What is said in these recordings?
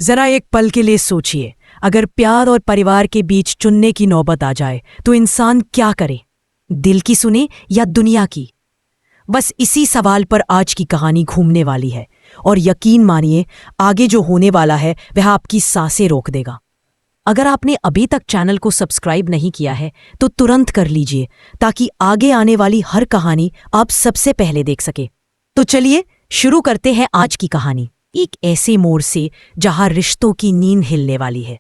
जरा एक पल के लिए सोचिए, अगर प्यार और परिवार के बीच चुनने की नौबत आ जाए तो इंसान क्या करे? दिल की सुने या दुनिया की? बस इसी सवाल पर आज की कहानी घूमने वाली है, और यकीन मानिए आगे जो होने वाला है वह आपकी सांसें रोक देगा। अगर आपने अभी तक चैनल को सब्सक्राइब नहीं किया है तो तुरंत कर लीजिए, ताकि आगे आने वाली हर कहानी आप सबसे पहले देख सके। तो चलिए शुरू करते हैं आज की कहानी, एक ऐसे मोड़ से जहां रिश्तों की नींद हिलने वाली है।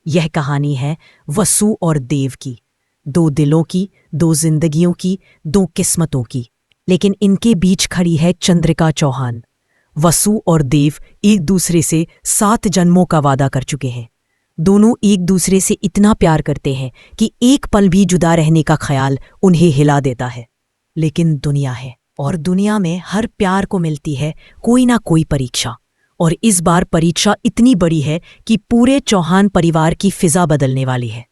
यह कहानी है वसु और देव की, दो दिलों की, दो जिंदगियों की, दो किस्मतों की। लेकिन इनके बीच खड़ी है चंद्रिका चौहान। वसु और देव एक दूसरे से 7 जन्मों का वादा कर चुके हैं। दोनों एक दूसरे से इतना प्यार करते हैं कि एक पल भी जुदा रहने का ख्याल उन्हें हिला देता है। लेकिन दुनिया है, और दुनिया में हर प्यार को मिलती है कोई ना कोई परीक्षा। और इस बार परीक्षा इतनी बड़ी है कि पूरे चौहान परिवार की फिजा बदलने वाली है।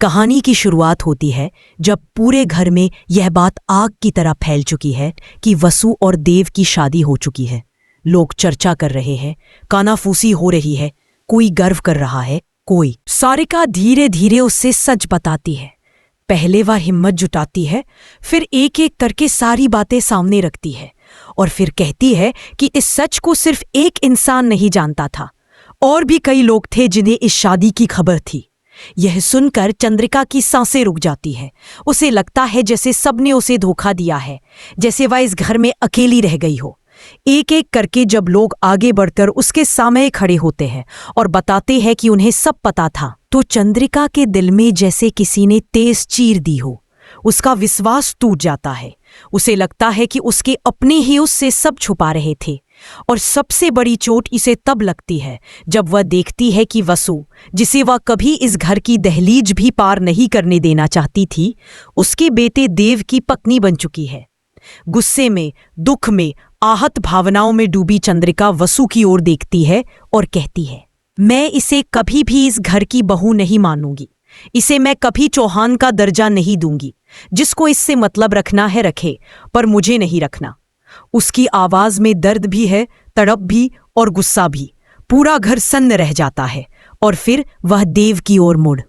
कहानी की शुरुआत होती है जब पूरे घर में यह बात आग की तरह फैल चुकी है कि वसु और देव की शादी हो चुकी है। लोग चर्चा कर रहे हैं, कानाफूसी हो रही है, कोई गर्व कर रहा है, कोई। सारिका धीरे धीरे उससे सच बताती है। पहले वह हिम्मत जुटाती है, फिर एक एक करके सारी बातें सामने रखती है, और फिर कहती है कि इस सच को सिर्फ एक इंसान नहीं जानता था, और भी कई लोग थे जिन्हें इस शादी की खबर थी। यह सुनकर चंद्रिका की सांसें रुक जाती है। उसे लगता है जैसे सबने उसे धोखा दिया है, जैसे वह इस घर में अकेली रह गई हो। एक एक करके जब लोग आगे बढ़कर उसके सामने खड़े होते हैं और बताते हैं कि उन्हें सब पता था, तो चंद्रिका के दिल में जैसे किसी ने तेज चीर दी हो। उसका विश्वास टूट जाता है। उसे लगता है कि उसके अपने ही उससे सब छुपा रहे थे। और सबसे बड़ी चोट इसे तब लगती है जब वह देखती है कि वसु, जिसे वह कभी इस घर की दहलीज भी पार नहीं करने देना चाहती थी, उसके बेटे देव की पत्नी बन चुकी है। गुस्से में, दुख में, आहत भावनाओं में डूबी चंद्रिका वसु की ओर देखती है और कहती है, मैं इसे कभी भी इस घर की बहू नहीं मानूंगी। इसे मैं कभी चौहान का दर्जा नहीं दूंगी। जिसको इससे मतलब रखना है रखे, पर मुझे नहीं रखना। उसकी आवाज में दर्द भी है, तड़प भी और गुस्सा भी। पूरा घर सन्न रह जाता है, और फिर वह देव की ओर मुड़।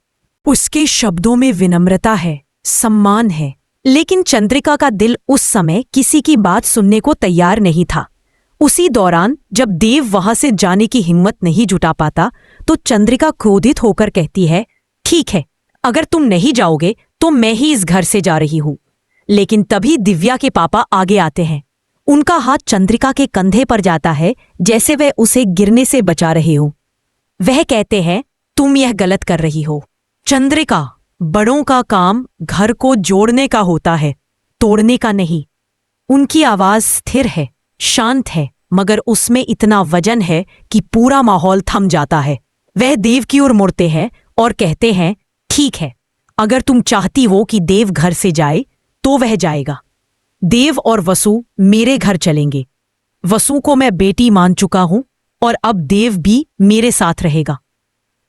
उसके शब्दों में विनम्रता है, सम्मान है, लेकिन चंद्रिका का दिल उस समय किसी की बात सुनने को तैयार नहीं था। उसी दौरान जब देव वहां से जाने की हिम्मत नहीं जुटा पाता, तो चंद्रिका क्रोधित होकर कहती है, ठीक है, अगर तुम नहीं जाओगे तो मैं ही इस घर से जा रही हूं। लेकिन तभी दिव्या के पापा आगे आते हैं। उनका हाथ चंद्रिका के कंधे पर जाता है, जैसे वह उसे गिरने से बचा रहे हो। वह कहते हैं, तुम यह गलत कर रही हो चंद्रिका। बड़ों का काम घर को जोड़ने का होता है, तोड़ने का नहीं। उनकी आवाज स्थिर है, शांत है, मगर उसमें इतना वजन है कि पूरा माहौल थम जाता है। वह देव की ओर मुड़ते हैं और कहते हैं, ठीक है, अगर तुम चाहती हो कि देव घर से जाए तो वह जाएगा। देव और वसु मेरे घर चलेंगे। वसु को मैं बेटी मान चुका हूं, और अब देव भी मेरे साथ रहेगा।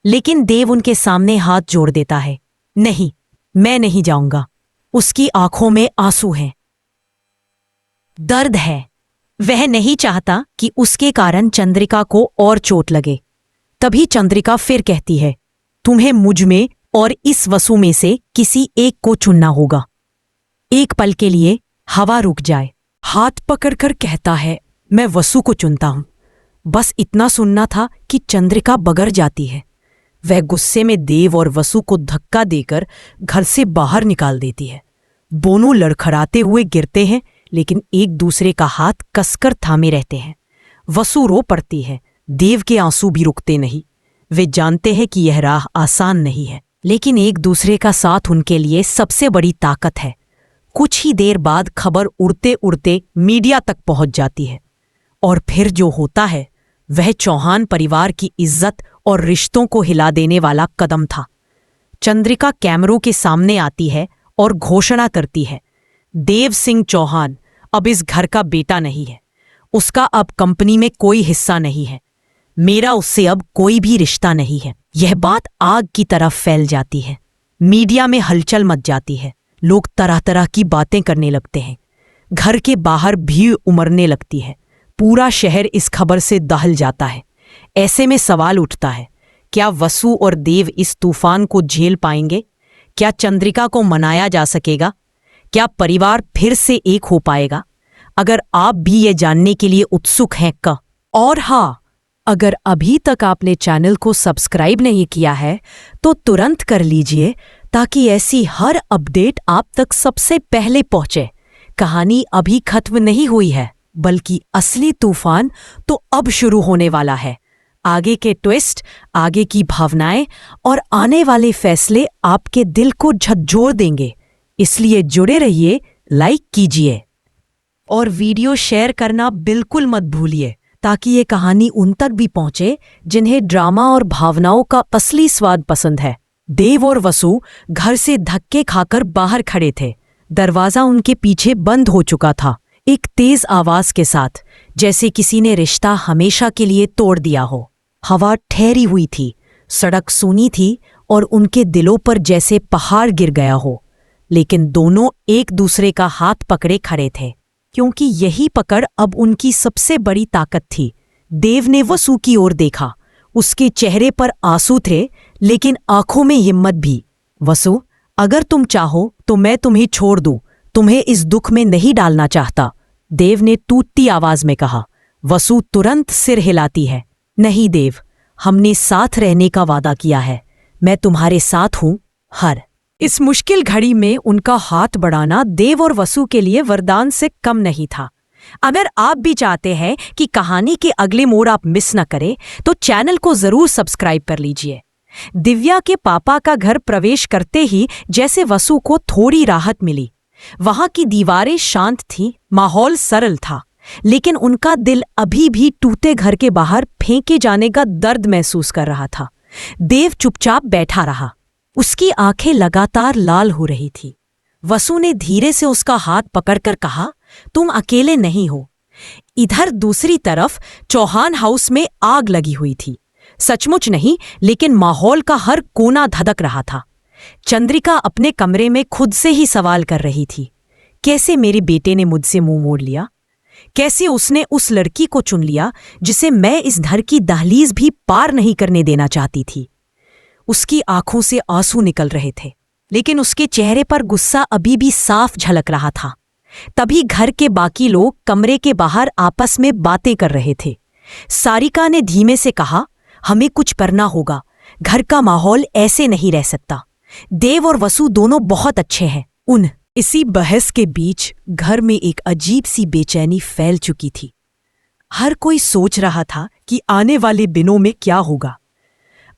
लेकिन देव उनके सामने हाथ जोड़ देता है, नहीं, मैं नहीं जाऊंगा। उसकी आंखों में आंसू हैं, दर्द है। वह नहीं चाहता कि उसके कारण चंद्रिका को और चोट लगे। तभी चंद्रिका फिर कहती है, तुम्हें मुझ में और इस वसु में से किसी एक को चुनना होगा। एक पल के लिए हवा रुक जाए। हाथ पकड़कर कहता है, मैं वसु को चुनता हूं। बस इतना सुनना था कि चंद्रिका बगर जाती है। वह गुस्से में देव और वसु को धक्का देकर घर से बाहर निकाल देती है। दोनों लड़खड़ाते हुए गिरते हैं, लेकिन एक दूसरे का हाथ कसकर थामे रहते हैं। वसु रो पड़ती है, देव के आंसू भी रुकते नहीं। वे जानते हैं कि यह राह आसान नहीं है, लेकिन एक दूसरे का साथ उनके लिए सबसे बड़ी ताकत है। कुछ ही देर बाद खबर उड़ते उड़ते मीडिया तक पहुंच जाती है, और फिर जो होता है वह चौहान परिवार की इज्जत और रिश्तों को हिला देने वाला कदम था। चंद्रिका कैमरों के सामने आती है और घोषणा करती है, देव सिंह चौहान अब इस घर का बेटा नहीं है। उसका अब कंपनी में कोई हिस्सा नहीं है। मेरा उससे अब कोई भी रिश्ता नहीं है। यह बात आग की तरह फैल जाती है। मीडिया में हलचल मच जाती है। लोग तरह तरह की बातें करने लगते हैं। घर के बाहर भीड़ उमड़ने लगती है। पूरा शहर इस खबर से दहल जाता है। ऐसे में सवाल उठता है, क्या वसु और देव इस तूफान को झेल पाएंगे? क्या चंद्रिका को मनाया जा सकेगा? क्या परिवार फिर से एक हो पाएगा? अगर आप भी ये जानने के लिए उत्सुक हैं और हाँ, अगर अभी तक आपने चैनल को सब्सक्राइब नहीं किया है तो तुरंत कर लीजिए, ताकि ऐसी हर अपडेट आप तक सबसे पहले पहुंचे। कहानी अभी खत्म नहीं हुई है, बल्कि असली तूफान तो अब शुरू होने वाला है। आगे के ट्विस्ट, आगे की भावनाएं और आने वाले फैसले आपके दिल को झकझोर देंगे। इसलिए जुड़े रहिए, लाइक कीजिए और वीडियो शेयर करना बिल्कुल मत भूलिए, ताकि ये कहानी उन तक भी पहुंचे जिन्हें ड्रामा और भावनाओं का असली स्वाद पसंद है। देव और वसु घर से धक्के खाकर बाहर खड़े थे। दरवाजा उनके पीछे बंद हो चुका था, एक तेज आवाज के साथ, जैसे किसी ने रिश्ता हमेशा के लिए तोड़ दिया हो। हवा ठहरी हुई थी, सड़क सूनी थी और उनके दिलों पर जैसे पहाड़ गिर गया हो। लेकिन दोनों एक दूसरे का हाथ पकड़े खड़े थे, क्योंकि यही पकड़ अब उनकी सबसे बड़ी ताकत थी। देव ने वसु की ओर देखा। उसके चेहरे पर आंसू थे, लेकिन आंखों में हिम्मत भी। वसु, अगर तुम चाहो तो मैं तुम्हें छोड़ दूं, तुम्हें इस दुख में नहीं डालना चाहता, देव ने टूटती आवाज में कहा। वसु तुरंत सिर हिलाती है। नहीं देव, हमने साथ रहने का वादा किया है, मैं तुम्हारे साथ हूं हर। इस मुश्किल घड़ी में उनका हाथ बढ़ाना देव और वसु के लिए वरदान से कम नहीं था। अगर आप भी चाहते हैं कि कहानी के अगले मोड़ आप मिस न करें, तो चैनल को जरूर सब्सक्राइब कर लीजिए। दिव्या के पापा का घर प्रवेश करते ही जैसे वसु को थोड़ी राहत मिली। वहां की दीवारें शांत थीं, माहौल सरल था, लेकिन उनका दिल अभी भी टूटे घर के बाहर फेंके जाने का दर्द महसूस कर रहा था। देव चुपचाप बैठा रहा, उसकी आंखें लगातार लाल हो रही थी। वसु ने धीरे से उसका हाथ पकड़कर कहा, तुम अकेले नहीं हो। इधर दूसरी तरफ चौहान हाउस में आग लगी हुई थी। सचमुच नहीं, लेकिन माहौल का हर कोना धधक रहा था। चंद्रिका अपने कमरे में खुद से ही सवाल कर रही थी, कैसे मेरे बेटे ने मुझसे मुंह मोड़ लिया? कैसे उसने उस लड़की को चुन लिया जिसे मैं इस घर की दहलीज भी पार नहीं करने देना चाहती थी? उसकी आंखों से आंसू निकल रहे थे, लेकिन उसके चेहरे पर गुस्सा अभी भी साफ झलक रहा था। तभी घर के बाकी लोग कमरे के बाहर आपस में बातें कर रहे थे। सारिका ने धीमे से कहा, हमें कुछ करना होगा, घर का माहौल ऐसे नहीं रह सकता। देव और वसु दोनों बहुत अच्छे हैं। इसी बहस के बीच घर में एक अजीब सी बेचैनी फैल चुकी थी। हर कोई सोच रहा था कि आने वाले दिनों में क्या होगा।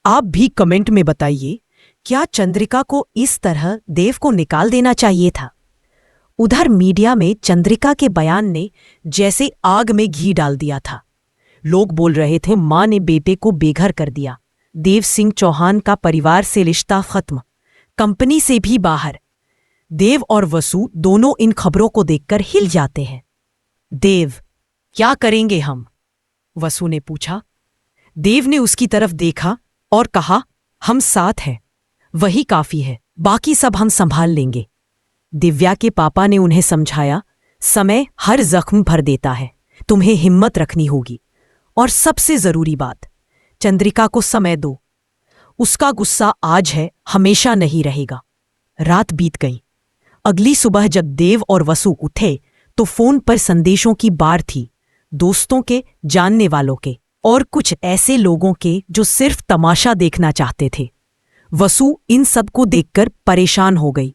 आप भी कमेंट में बताइए, क्या चंद्रिका को इस तरह देव को निकाल देना चाहिए था? उधर मीडिया में चंद्रिका के बयान ने जैसे आग में घी डाल दिया था। लोग बोल रहे थे मां ने बेटे को बेघर कर दिया, देव सिंह चौहान का परिवार से रिश्ता खत्म, कंपनी से भी बाहर। देव और वसु दोनों इन खबरों को देखकर हिल जाते हैं। देव, क्या करेंगे हम? वसु ने पूछा। देव ने उसकी तरफ देखा और कहा, हम साथ हैं, वही काफी है, बाकी सब हम संभाल लेंगे। दिव्या के पापा ने उन्हें समझाया, समय हर जख्म भर देता है, तुम्हें हिम्मत रखनी होगी। और सबसे जरूरी बात, चंद्रिका को समय दो, उसका गुस्सा आज है, हमेशा नहीं रहेगा। रात बीत गई। अगली सुबह जब देव और वसु उठे तो फोन पर संदेशों की बाढ़ थी, दोस्तों के, जानने वालों के और कुछ ऐसे लोगों के जो सिर्फ तमाशा देखना चाहते थे। वसु इन सब को देखकर परेशान हो गई।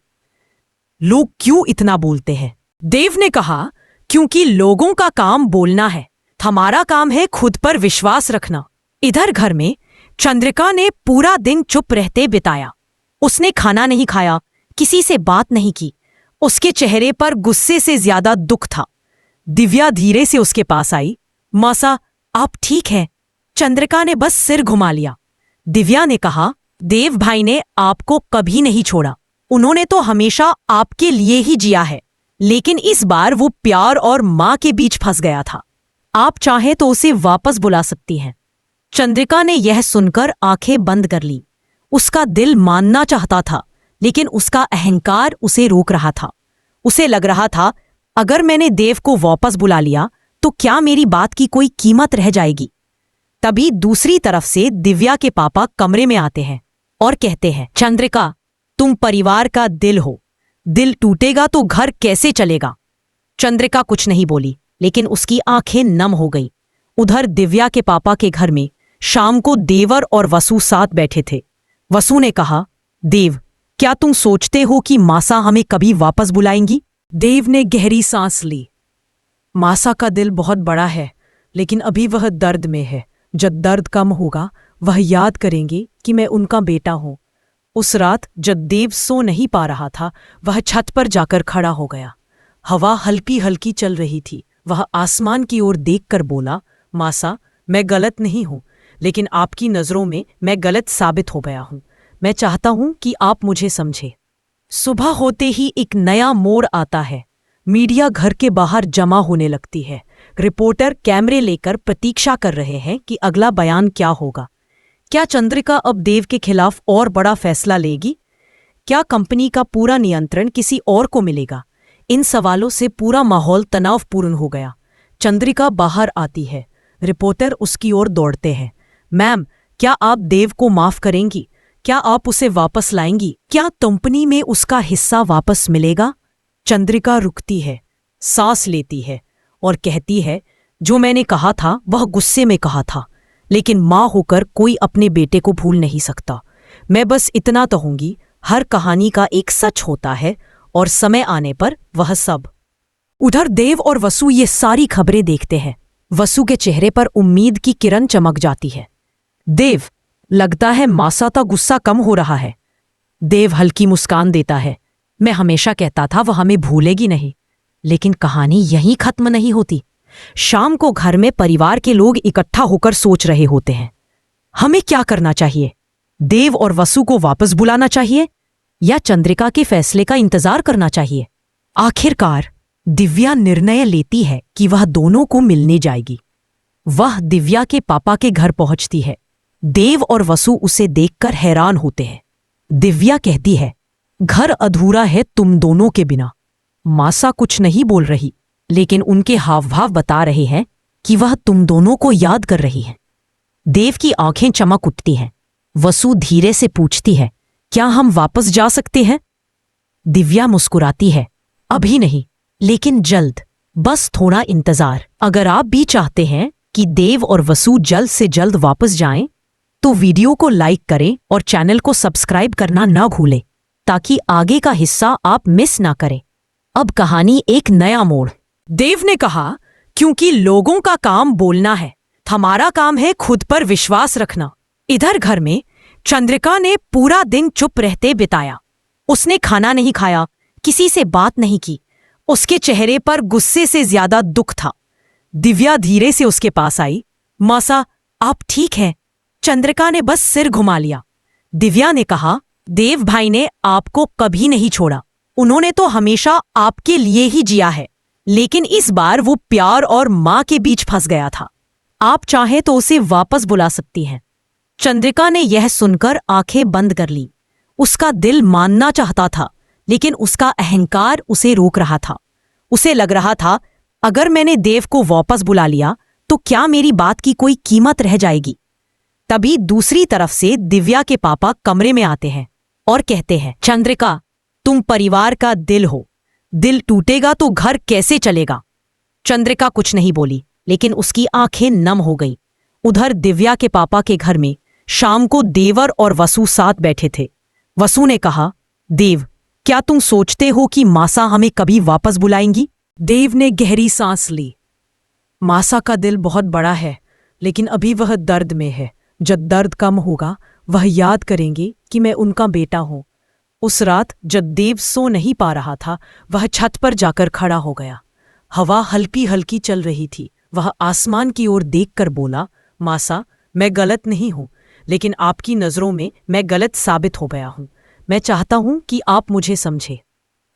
लोग क्यों इतना बोलते हैं? देव ने कहा, क्योंकि लोगों का काम बोलना है, हमारा काम है खुद पर विश्वास रखना। इधर घर में चंद्रिका ने पूरा दिन चुप रहते बिताया। उसने खाना नहीं खाया, किसी से बात नहीं की। उसके चेहरे पर गुस्से से ज्यादा दुख था। दिव्या धीरे से उसके पास आई। मासा, आप ठीक हैं? चंद्रिका ने बस सिर घुमा लिया। दिव्या ने कहा, देव भाई ने आपको कभी नहीं छोड़ा, उन्होंने तो हमेशा आपके लिए ही जिया है, लेकिन इस बार वो प्यार और मां के बीच फंस गया था। आप चाहें तो उसे वापस बुला सकती हैं। चंद्रिका ने यह सुनकर आंखें बंद कर ली। उसका दिल मानना चाहता था, लेकिन उसका अहंकार उसे रोक रहा था। उसे लग रहा था, अगर मैंने देव को वापस बुला लिया तो क्या मेरी बात की कोई कीमत रह जाएगी? तभी दूसरी तरफ से दिव्या के पापा कमरे में आते हैं और कहते हैं, चंद्रिका, तुम परिवार का दिल हो, दिल टूटेगा तो घर कैसे चलेगा। चंद्रिका कुछ नहीं बोली, लेकिन उसकी आंखें नम हो गई। उधर दिव्या के पापा के घर में शाम को देवर और वसु साथ बैठे थे। वसु ने कहा, देव, क्या तुम सोचते हो कि मासा हमें कभी वापस बुलाएंगी? देव ने गहरी सांस ली। मासा का दिल बहुत बड़ा है, लेकिन अभी वह दर्द में है। जब दर्द कम होगा वह याद करेंगे कि मैं उनका बेटा हूं। उस रात जब देव सो नहीं पा रहा था, वह छत पर जाकर खड़ा हो गया। हवा हल्की हल्की चल रही थी। वह आसमान की ओर देखकर बोला, मासा, मैं गलत नहीं हूं, लेकिन आपकी नजरों में मैं गलत साबित हो गया हूं। मैं चाहता हूं कि आप मुझे समझे। सुबह होते ही एक नया मोड़ आता है। मीडिया घर के बाहर जमा होने लगती है। रिपोर्टर कैमरे लेकर प्रतीक्षा कर रहे हैं कि अगला बयान क्या होगा। क्या चंद्रिका अब देव के खिलाफ और बड़ा फैसला लेगी? क्या कंपनी का पूरा नियंत्रण किसी और को मिलेगा? इन सवालों से पूरा माहौल तनावपूर्ण हो गया। चंद्रिका बाहर आती है। रिपोर्टर उसकी ओर दौड़ते हैं। मैम, क्या आप देव को माफ करेंगी? क्या आप उसे वापस लाएंगी? क्या कंपनी में उसका हिस्सा वापस मिलेगा? चंद्रिका रुकती है, सांस लेती है और कहती है, जो मैंने कहा था वह गुस्से में कहा था, लेकिन माँ होकर कोई अपने बेटे को भूल नहीं सकता। मैं बस इतना कहूंगी, हर कहानी का एक सच होता है और समय आने पर वह सब। उधर देव और वसु ये सारी खबरें देखते हैं। वसु के चेहरे पर उम्मीद की किरण चमक जाती है। देव, लगता है मासा का गुस्सा कम हो रहा है। देव हल्की मुस्कान देता है। मैं हमेशा कहता था वह हमें भूलेगी नहीं, लेकिन कहानी यहीं खत्म नहीं होती। शाम को घर में परिवार के लोग इकट्ठा होकर सोच रहे होते हैं, हमें क्या करना चाहिए? देव और वसु को वापस बुलाना चाहिए या चंद्रिका के फैसले का इंतजार करना चाहिए? आखिरकार दिव्या निर्णय लेती है कि वह दोनों को मिलने जाएगी। वह दिव्या के पापा के घर पहुंचती है। देव और वसु उसे देखकर हैरान होते हैं। दिव्या कहती है, घर अधूरा है तुम दोनों के बिना। मासा कुछ नहीं बोल रही, लेकिन उनके हाव भाव बता रहे हैं कि वह तुम दोनों को याद कर रही है। देव की आंखें चमक उठती हैं। वसु धीरे से पूछती है, क्या हम वापस जा सकते हैं? दिव्या मुस्कुराती है, अभी नहीं, लेकिन जल्द, बस थोड़ा इंतजार। अगर आप भी चाहते हैं कि देव और वसु जल्द से जल्द वापस जाएं, तो वीडियो को लाइक करें और चैनल को सब्सक्राइब करना ना भूलें, ताकि आगे का हिस्सा आप मिस ना करें। अब कहानी एक नया मोड़। देव ने कहा, क्योंकि लोगों का काम बोलना है, हमारा काम है खुद पर विश्वास रखना। इधर घर में चंद्रिका ने पूरा दिन चुप रहते बिताया। उसने खाना नहीं खाया, किसी से बात नहीं की। उसके चेहरे पर गुस्से से ज्यादा दुख था। दिव्या धीरे से उसके पास आई। मासा, आप ठीक हैं? चंद्रिका ने बस सिर घुमा लिया। दिव्या ने कहा, देव भाई ने आपको कभी नहीं छोड़ा। उन्होंने तो हमेशा आपके लिए ही जिया है, लेकिन इस बार वो प्यार और मां के बीच फंस गया था। आप चाहे तो उसे वापस बुला सकती हैं। चंद्रिका ने यह सुनकर आंखें बंद कर ली। उसका दिल मानना चाहता था, लेकिन उसका अहंकार उसे रोक रहा था। उसे लग रहा था, अगर मैंने देव को वापस बुला लिया तो क्या मेरी बात की कोई कीमत रह जाएगी? तभी दूसरी तरफ से दिव्या के पापा कमरे में आते हैं और कहते हैं, चंद्रिका, तुम परिवार का दिल हो, दिल टूटेगा तो घर कैसे चलेगा। चंद्रिका कुछ नहीं बोली, लेकिन उसकी आंखें नम हो गईं। उधर दिव्या के पापा के घर में शाम को देवर और वसु साथ बैठे थे। वसु ने कहा, देव, क्या तुम सोचते हो कि मासा हमें कभी वापस बुलाएंगी? देव ने गहरी सांस ली। मासा का दिल बहुत बड़ा है, लेकिन अभी वह दर्द में है। जब दर्द कम होगा वह याद करेंगे कि मैं उनका बेटा हूं। उस रात जब देव सो नहीं पा रहा था, वह छत पर जाकर खड़ा हो गया। हवा हल्की हल्की चल रही थी। वह आसमान की ओर देखकर बोला, मासा, मैं गलत नहीं हूं, लेकिन आपकी नजरों में मैं गलत साबित हो गया हूं। मैं चाहता हूं कि आप मुझे समझे।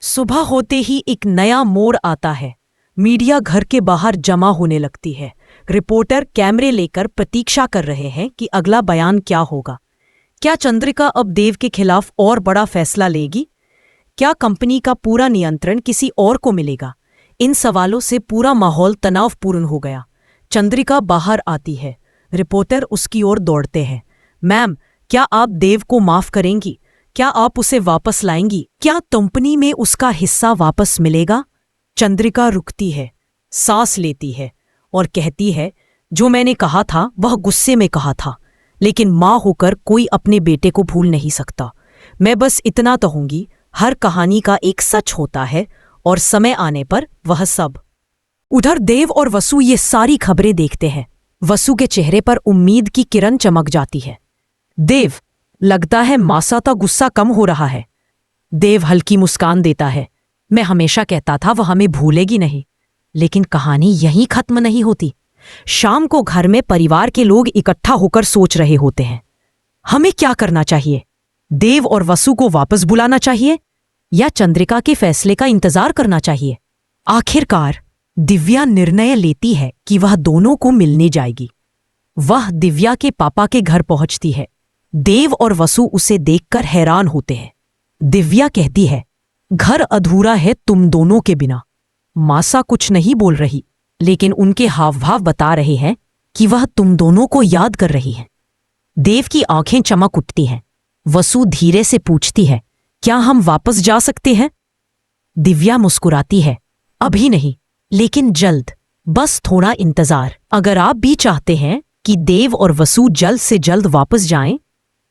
सुबह होते ही एक नया मोड़ आता है। मीडिया घर के बाहर जमा होने लगती है। रिपोर्टर कैमरे लेकर प्रतीक्षा कर रहे हैं कि अगला बयान क्या होगा। क्या चंद्रिका अब देव के खिलाफ और बड़ा फैसला लेगी? क्या कंपनी का पूरा नियंत्रण किसी और को मिलेगा? इन सवालों से पूरा माहौल तनावपूर्ण हो गया। चंद्रिका बाहर आती है। रिपोर्टर उसकी ओर दौड़ते हैं। मैम, क्या आप देव को माफ करेंगी? क्या आप उसे वापस लाएंगी? क्या कंपनी में उसका हिस्सा वापस मिलेगा? चंद्रिका रुकती है, सांस लेती है और कहती है, जो मैंने कहा था वह गुस्से में कहा था, लेकिन माँ होकर कोई अपने बेटे को भूल नहीं सकता। मैं बस इतना कहूंगी, हर कहानी का एक सच होता है और समय आने पर वह सब। उधर देव और वसु ये सारी खबरें देखते हैं। वसु के चेहरे पर उम्मीद की किरण चमक जाती है। देव, लगता है मासा का गुस्सा कम हो रहा है। देव हल्की मुस्कान देता है। मैं हमेशा कहता था वह हमें भूलेगी नहीं, लेकिन कहानी यहीं खत्म नहीं होती। शाम को घर में परिवार के लोग इकट्ठा होकर सोच रहे होते हैं, हमें क्या करना चाहिए? देव और वसु को वापस बुलाना चाहिए या चंद्रिका के फैसले का इंतजार करना चाहिए? आखिरकार दिव्या निर्णय लेती है कि वह दोनों को मिलने जाएगी। वह दिव्या के पापा के घर पहुंचती है। देव और वसु उसे देखकर हैरान होते हैं। दिव्या कहती है, घर अधूरा है तुम दोनों के बिना। मासा कुछ नहीं बोल रही, लेकिन उनके हाव भाव बता रहे हैं कि वह तुम दोनों को याद कर रही है। देव की आंखें चमक उठती हैं। वसु धीरे से पूछती है, क्या हम वापस जा सकते हैं? दिव्या मुस्कुराती है, अभी नहीं, लेकिन जल्द, बस थोड़ा इंतजार। अगर आप भी चाहते हैं कि देव और वसु जल्द से जल्द वापस जाएं,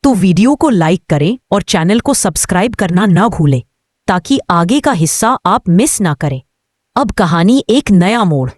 तो वीडियो को लाइक करें और चैनल को सब्सक्राइब करना ना भूलें, ताकि आगे का हिस्सा आप मिस ना करें। अब कहानी एक नया मोड़